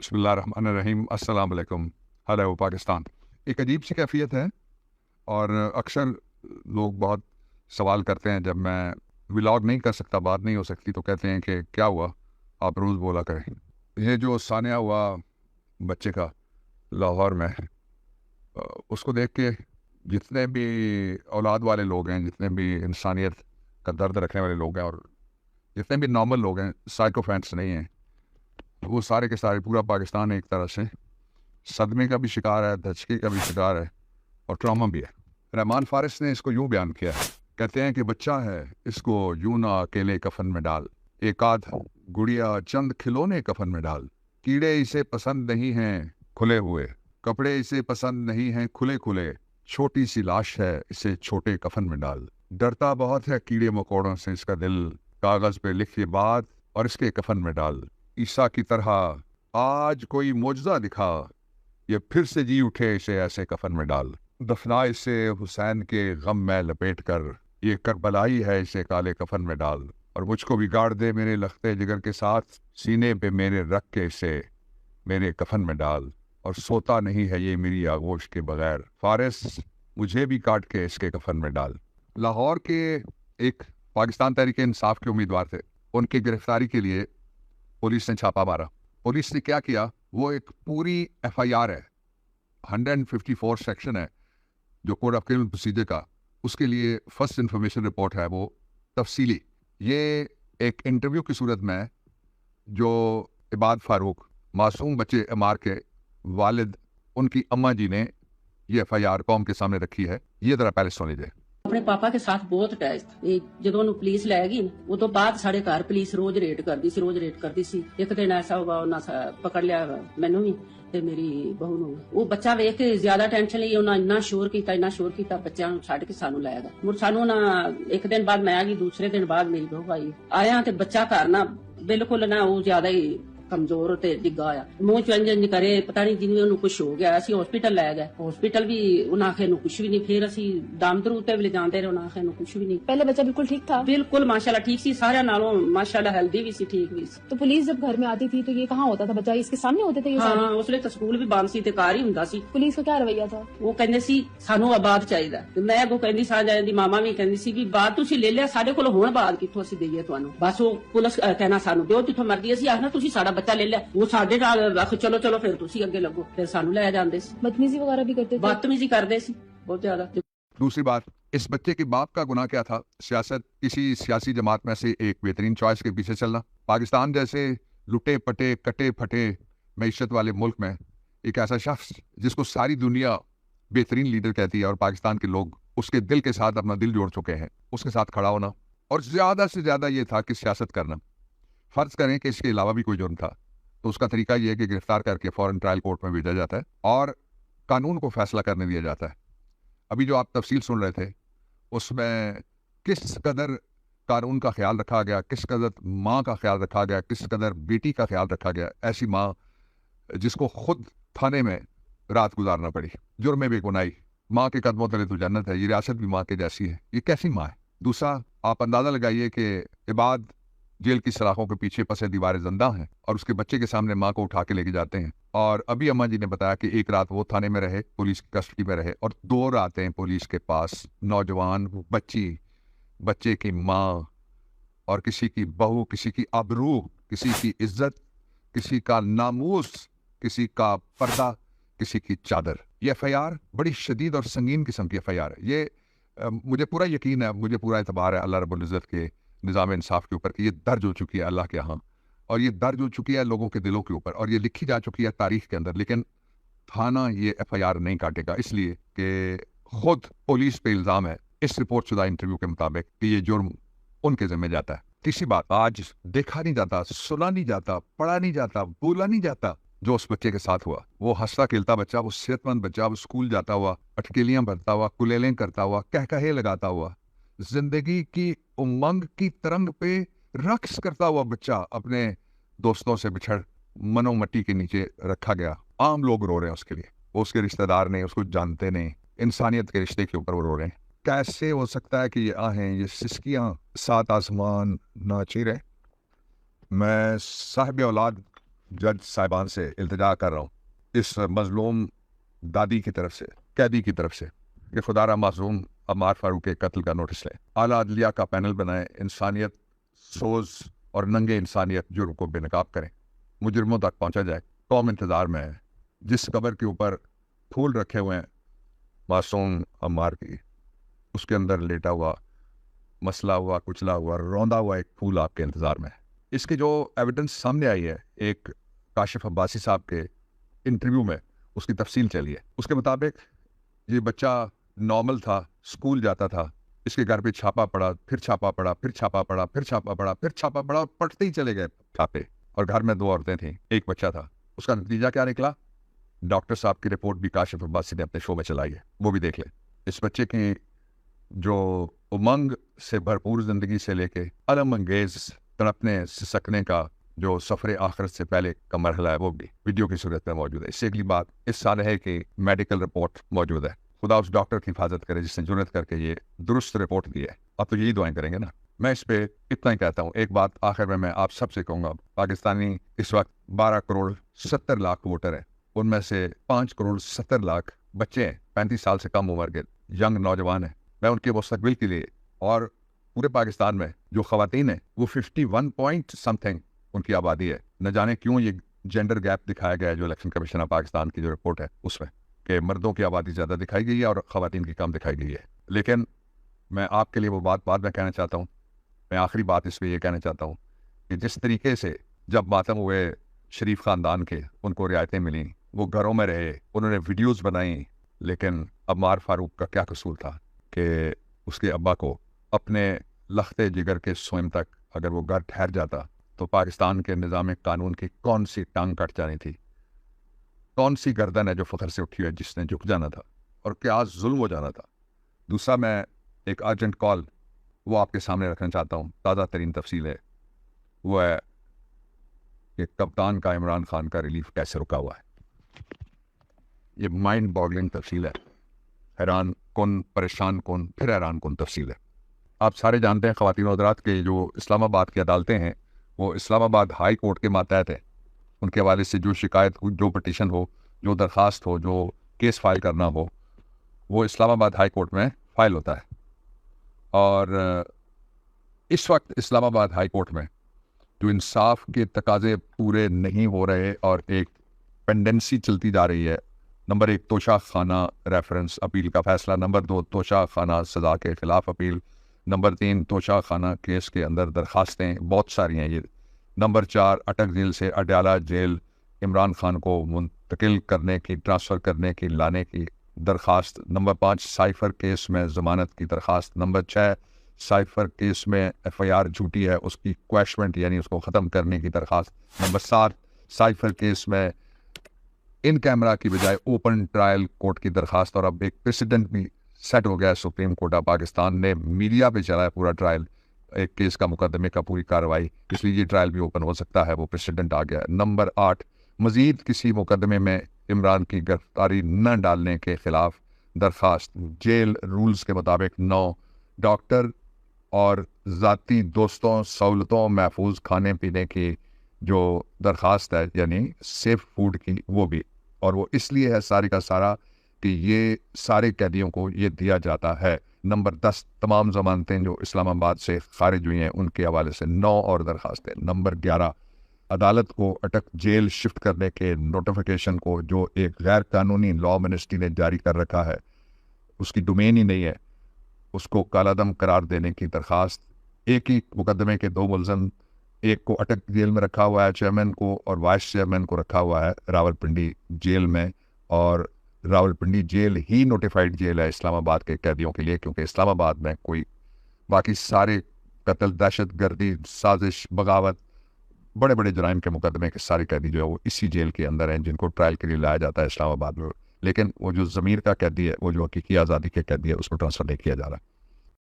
بسم اللہ الرحمن الرحیم. السلام علیکم. ہیلو پاکستان. ایک عجیب سی کیفیت ہے اور اکثر لوگ بہت سوال کرتے ہیں جب میں ولاگ نہیں کر سکتا، بات نہیں ہو سکتی، تو کہتے ہیں کہ کیا ہوا، آپ روز بولا کریں. یہ جو سانحہ ہوا بچے کا لاہور میں، اس کو دیکھ کے جتنے بھی اولاد والے لوگ ہیں، جتنے بھی انسانیت کا درد رکھنے والے لوگ ہیں اور جتنے بھی نارمل لوگ ہیں، سائیکو فینس نہیں ہیں، وہ سارے کے سارے پورا پاکستان ایک طرح سے صدمے کا بھی شکار ہے، دھچکے کا بھی شکار ہے اور ٹراما بھی ہے. رحمان فارس نے اس کو یوں بیان کیا ہے، کہتے ہیں کہ بچہ ہے، اس کو یوں نہ اکیلے کفن میں ڈال، ایک آدھ گڑیا چند کھلونے کفن میں ڈال، کیڑے اسے پسند نہیں ہیں کھلے ہوئے، کپڑے اسے پسند نہیں ہیں کھلے کھلے، چھوٹی سی لاش ہے اسے چھوٹے کفن میں ڈال، ڈرتا بہت ہے کیڑے مکوڑوں سے اس کا دل، کاغذ پہ لکھ یہ بات اور اس کے کفن میں ڈال، عیسیٰ کی طرح آج کوئی معجزہ دکھا، یہ پھر سے جی اٹھے اسے ایسے کفن میں ڈال، دفنا اسے حسین کے غم میں لپیٹ کر، یہ کربلائی ہے اسے کالے کفن میں ڈال، اور مجھ کو بگاڑ دے میرے لختے جگر کے ساتھ، سینے پہ میرے رکھ کے اسے میرے کفن میں ڈال، اور سوتا نہیں ہے یہ میری آغوش کے بغیر، فارس مجھے بھی کاٹ کے اس کے کفن میں ڈال. لاہور کے ایک پاکستان تحریک انصاف کے امیدوار تھے، ان کی گرفتاری کے لیے پولیس نے چھاپا مارا. پولیس نے کیا کیا، وہ ایک پوری ایف آئی آر ہے، 154 سیکشن ہے جو کوڈ آف کرمنل پروسیجر کا، اس کے لیے فرسٹ انفارمیشن رپورٹ ہے وہ تفصیلی. یہ ایک انٹرویو کی صورت میں جو عباد فاروق معصوم بچے امار کے والد، ان کی اماں جی نے یہ ایف آئی آر قوم کے سامنے رکھی ہے. یہ ذرا پہلے سن لیجیے. اپنے پاپا کے ساتھ بہت اٹیچ تھا. جدو انہوں پولیس لے گئی وہ تو بعد سارے گھر پولیس روز ریڈ کرتی سی. ایک دن ایسا ہوا انہاں پکڑ لیا مینوں بھی تے میری بہو نوں. وہ بچہ ویکھ کے زیادہ ٹینشن لئی انہاں اتنا شور کیتا بچیاں نوں چھڈ کے سانوں لے گئے. مر سانوں نہ ایک دن بعد میں آ گئی، دوسرے دن بعد میری بہو آیا تے بچہ گھر نہ بالکل نہ وہ زیادہ ہی کمزور تے ڈگا آیا، منہ چنج کرے، پتہ نہیں جنویں انہوں کچھ ہو گیا. اسی ہاسپٹل لے گئے، ہاسپٹل بھی انہاں آخے نو کچھ بھی نہیں. پھر اسی دم درود تے بھی لے جاندے رہے، انہاں آخے نو کچھ بھی نہیں. پہلے بچہ بالکل ٹھیک تھا، بالکل ماشاءاللہ ٹھیک سی، سارے نالوں ماشاءاللہ ہیلدی بھی سی، ٹھیک بھی سی. تو پولیس جب گھر میں آتی تھی تو یہ کہاں ہوتا تھا بچہ؟ اس کے سامنے ہوتے تھے یہ سارے؟ ہاں اس لیے تو سکول بھی بند سی تے کار ہی ہوندا سی. پولیس کا کیا رویہ تھا؟ وہ کہندے سی سانو آباد چاہیدا، تے میں اگوں کہندی سا جائے ماما بھی کہندی سی کہ بات تسی لے لیا ساڈے کول، ہن بعد کتھوں اسی دئیے تانوں. بس وہ پولیس کہنا سانو دیو جتھوں مرضی. اسی آخنا تسی ساڈا بچہ لے لیا، وہ ساڈے نال رکھ چلو پھر تسی اگے لگو، پھر سانو لے جاندے سی. بدتمیزی وغیرہ بھی کرتے تھے؟ بدتمیزی کردے سی بہت زیادہ. دوسری بات، اس بچے کے باپ کا گناہ کیا تھا؟ سیاست، کسی سیاسی جماعت میں سے ایک بہترین چوائس کے پیچھے چلنا. پاکستان جیسے لٹے پٹے کٹے پھٹے معیشت والے ملک میں ایک ایسا شخص جس کو ساری دنیا بہترین لیڈر کہتی ہے اور پاکستان کے لوگ اس کے دل کے ساتھ اپنا دل جوڑ چکے ہیں، اس کے ساتھ کھڑا ہونا، اور زیادہ سے زیادہ یہ تھا کہ سیاست کرنا. فرض کریں کہ اس کے علاوہ بھی کوئی جرم تھا تو اس کا طریقہ یہ ہے کہ گرفتار کر کے فوراً ٹرائل کورٹ میں بھیجا جاتا ہے اور قانون کو فیصلہ کرنے دیا جاتا ہے. ابھی جو آپ تفصیل سن رہے تھے اس میں کس قدر قانون کا خیال رکھا گیا، کس قدر ماں کا خیال رکھا گیا، کس قدر بیٹی کا خیال رکھا گیا. ایسی ماں جس کو خود تھانے میں رات گزارنا پڑی، جرم بے گناہی، ماں کے قدموں تلے تو جنت ہے. یہ ریاست بھی ماں کے جیسی ہے، یہ کیسی ماں ہے؟ دوسرا، آپ اندازہ لگائیے کہ عباد جیل کی سلاخوں کے پیچھے پسے دیوار زندہ ہیں اور اس کے بچے کے سامنے ماں کو اٹھا کے لے کے جاتے ہیں. اور ابھی اماں جی نے بتایا کہ ایک رات وہ تھانے میں رہے، پولیس کی کسٹڈی میں رہے، اور 2 راتیں پولیس کے پاس. نوجوان بچی، بچے کی ماں، اور کسی کی بہو، کسی کی آبرو، کسی کی عزت، کسی کا ناموس، کسی کا پردہ، کسی کی چادر. یہ ایف آئی آر بڑی شدید اور سنگین قسم کی ایف آئی آر ہے. یہ مجھے پورا یقین ہے، مجھے پورا اعتبار ہے اللہ رب العزت کے نظام انصاف کے اوپر کہ یہ درج ہو چکی ہے اللہ کے ہاں، اور یہ درج ہو چکی ہے لوگوں کے دلوں کے اوپر، اور یہ لکھی جا چکی ہے تاریخ کے اندر. لیکن تھانہ یہ ایف آئی آر نہیں کاٹے گا، اس لیے کہ خود پولیس پہ الزام ہے اس رپورٹ شدہ انٹرویو کے مطابق کہ یہ جرم ان کے ذمہ جاتا ہے. تیسری بات، آج دیکھا نہیں جاتا، سنا نہیں جاتا، پڑھا نہیں جاتا، بولا نہیں جاتا جو اس بچے کے ساتھ ہوا. وہ ہنستا کھیلتا بچہ، وہ صحت مند بچہ، وہ اسکول جاتا ہوا، اٹکیلیاں بھرتا ہوا، کلیلیں کرتا ہوا، کہے لگاتا ہوا، زندگی کی امنگ کی ترنگ پہ رقص کرتا ہوا بچہ اپنے دوستوں سے بچھڑ منو مٹی کے نیچے رکھا گیا. عام لوگ رو رہے ہیں اس کے لیے، وہ اس کے رشتہ دار نہیں، اس کو جانتے نہیں، انسانیت کے رشتے کے اوپر وہ رو رہے ہیں. کیسے ہو سکتا ہے کہ یہ آہیں، یہ سسکیاں 7 آسمان ناچی رہے؟ میں صاحب اولاد جج صاحبان سے التجا کر رہا ہوں، اس مظلوم دادی کی طرف سے، قیدی کی طرف سے، کہ خدا را معصوم عمار فاروق کے قتل کا نوٹس لیں، اعلیٰ عدلیہ کا پینل بنائیں، انسانیت سوز اور ننگے انسانیت جرم کو بے نقاب کریں، مجرموں تک پہنچا جائے۔ قوم انتظار میں ہے۔ جس قبر کے اوپر پھول رکھے ہوئے ہیں معصوم عمار کی، اس کے اندر لیٹا ہوا، مسلا ہوا، کچلا ہوا، روندا ہوا ایک پھول آپ کے انتظار میں ہے۔ اس کی جو ایویڈنس سامنے آئی ہے ایک کاشف عباسی صاحب کے انٹرویو میں، اس کی تفصیل چلی ہے۔ اس کے مطابق یہ بچہ نارمل تھا، اسکول جاتا تھا، اس کے گھر پہ چھاپا پڑا، پھر چھاپا پڑا، پھر چھاپا پڑا، پھر چھاپا پڑا، پھر چھاپا پڑا، اور پڑتے ہی چلے گئے چھاپے، اور گھر میں 2 عورتیں تھیں، ایک بچہ تھا۔ اس کا نتیجہ کیا نکلا؟ ڈاکٹر صاحب کی رپورٹ بھی کاشف عباسی نے اپنے شو میں چلائی ہے، وہ بھی دیکھ لیں۔ اس بچے کی جو امنگ سے بھرپور زندگی سے لے کے الم انگیز تڑپنے سسکنے کا جو سفر آخرت سے پہلے کا مرحلہ ہے، وہ بھی ویڈیو کی صورت میں موجود ہے۔ اس سے اگلی بات اس سال ہے کہ میڈیکل رپورٹ موجود ہے۔ خدا اس ڈاکٹر کی حفاظت کرے جس نے جرأت کر کے یہ درست رپورٹ دی ہے۔ اب تو یہی دعائیں کریں گے نا۔ میں اس پہ اتنا ہی کہتا ہوں۔ ایک بات آخر میں آپ سب سے کہوں گا، پاکستانی اس وقت 12 کروڑ 70 لاکھ ووٹر ہیں، ان میں سے 5 کروڑ 70 لاکھ بچے ہیں، 35 سال سے کم عمر کے ینگ نوجوان ہیں۔ میں ان کے مستقبل کے لیے، اور پورے پاکستان میں جو خواتین ہیں وہ 51 پوائنٹ سم تھنگ ان کی آبادی ہے۔ نہ جانے کیوں یہ جینڈر گیپ دکھایا گیا ہے جو الیکشن کمیشن آف پاکستان کی جو رپورٹ ہے اس میں، کہ مردوں کی آبادی زیادہ دکھائی گئی ہے اور خواتین کی کم دکھائی گئی ہے۔ لیکن میں آپ کے لیے وہ بات بعد میں کہنا چاہتا ہوں۔ میں آخری بات اس پہ یہ کہنا چاہتا ہوں کہ جس طریقے سے جب ماتم ہوئے شریف خاندان کے، ان کو رعایتیں ملیں، وہ گھروں میں رہے، انہوں نے ویڈیوز بنائیں، لیکن عمار فاروق کا کیا قصور تھا کہ اس کے ابا کو اپنے لخت جگر کے سوئم تک اگر وہ گھر ٹھہر جاتا تو پاکستان کے نظام قانون کی کون سی ٹانگ کٹ جانی تھی، کون سی گردن ہے جو فخر سے اٹھی ہے جس نے جھک جانا تھا، اور کیا ظلم ہو جانا تھا۔ دوسرا، میں ایک ارجنٹ کال وہ آپ کے سامنے رکھنا چاہتا ہوں، تازہ ترین تفصیل ہے، وہ ہے کہ کپتان کا عمران خان کا ریلیف کیسے رکا ہوا ہے۔ یہ مائنڈ باگلنگ تفصیل ہے، حیران کن، پریشان کن، پھر حیران کن تفصیل ہے۔ آپ سارے جانتے ہیں خواتین و حضرات کے جو اسلام آباد کی عدالتیں ہیں وہ اسلام آباد ہائی کورٹ کے ماتحت ہیں۔ ان کے حوالے سے جو شکایت ہو، جو پٹیشن ہو، جو درخواست ہو، جو کیس فائل کرنا ہو، وہ اسلام آباد ہائی کورٹ میں فائل ہوتا ہے۔ اور اس وقت اسلام آباد ہائی کورٹ میں جو انصاف کے تقاضے پورے نہیں ہو رہے اور ایک پینڈنسی چلتی جا رہی ہے، نمبر 1 توشہ خانہ ریفرنس اپیل کا فیصلہ، نمبر 2 توشہ خانہ سزا کے خلاف اپیل، نمبر 3 توشہ خانہ کیس کے اندر درخواستیں بہت ساری ہیں یہ، نمبر 4 اٹک جیل سے اڈیالہ جیل عمران خان کو منتقل کرنے کی، ٹرانسفر کرنے کی، لانے کی درخواست، نمبر 5 سائفر کیس میں ضمانت کی درخواست، نمبر 6 سائفر کیس میں FIR جھوٹی ہے اس کی کویشمنٹ یعنی اس کو ختم کرنے کی درخواست، نمبر 7 سائفر کیس میں ان کیمرہ کی بجائے اوپن ٹرائل کورٹ کی درخواست، اور اب ایک پریسیڈنٹ بھی سیٹ ہو گیا ہے۔ سپریم کورٹ آف پاکستان نے میڈیا پہ چلا ہے پورا ٹرائل ایک کیس کا، مقدمے کا پوری کارروائی، اس لیے یہ ٹرائل بھی اوپن ہو سکتا ہے، وہ پریسیڈنٹ آ گیا ہے۔ نمبر 8 مزید کسی مقدمے میں عمران کی گرفتاری نہ ڈالنے کے خلاف درخواست، جیل رولز کے مطابق 9 ڈاکٹر اور ذاتی دوستوں سہولتوں محفوظ کھانے پینے کی جو درخواست ہے یعنی سیف فوڈ کی، وہ بھی، اور وہ اس لیے ہے ساری کا سارا کہ یہ سارے قیدیوں کو یہ دیا جاتا ہے۔ نمبر 10 تمام ضمانتیں جو اسلام آباد سے خارج ہوئی ہیں ان کے حوالے سے 9 اور درخواستیں۔ نمبر 11 عدالت کو اٹک جیل شفٹ کرنے کے نوٹیفیکیشن کو جو ایک غیر قانونی لا منسٹری نے جاری کر رکھا ہے، اس کی ڈومین ہی نہیں ہے، اس کو کالعدم قرار دینے کی درخواست۔ ایک ہی مقدمے کے 2 ملزم، ایک کو اٹک جیل میں رکھا ہوا ہے چیئرمین کو، اور وائس چیئرمین کو رکھا ہوا ہے راولپنڈی جیل میں، اور راولپنڈی جیل ہی نوٹیفائڈ جیل ہے اسلام آباد کے قیدیوں کے لیے، کیونکہ اسلام آباد میں کوئی باقی سارے قتل، دہشت گردی، سازش، بغاوت، بڑے بڑے جرائم کے مقدمے کے سارے قیدی جو ہے وہ اسی جیل کے اندر ہیں جن کو ٹرائل کے لیے لایا جاتا ہے اسلام آباد میں۔ لیکن وہ جو ضمیر کا قیدی ہے، وہ جو حقیقی آزادی کے قیدی ہے، اس کو ٹرانسفر نہیں کیا جا رہا۔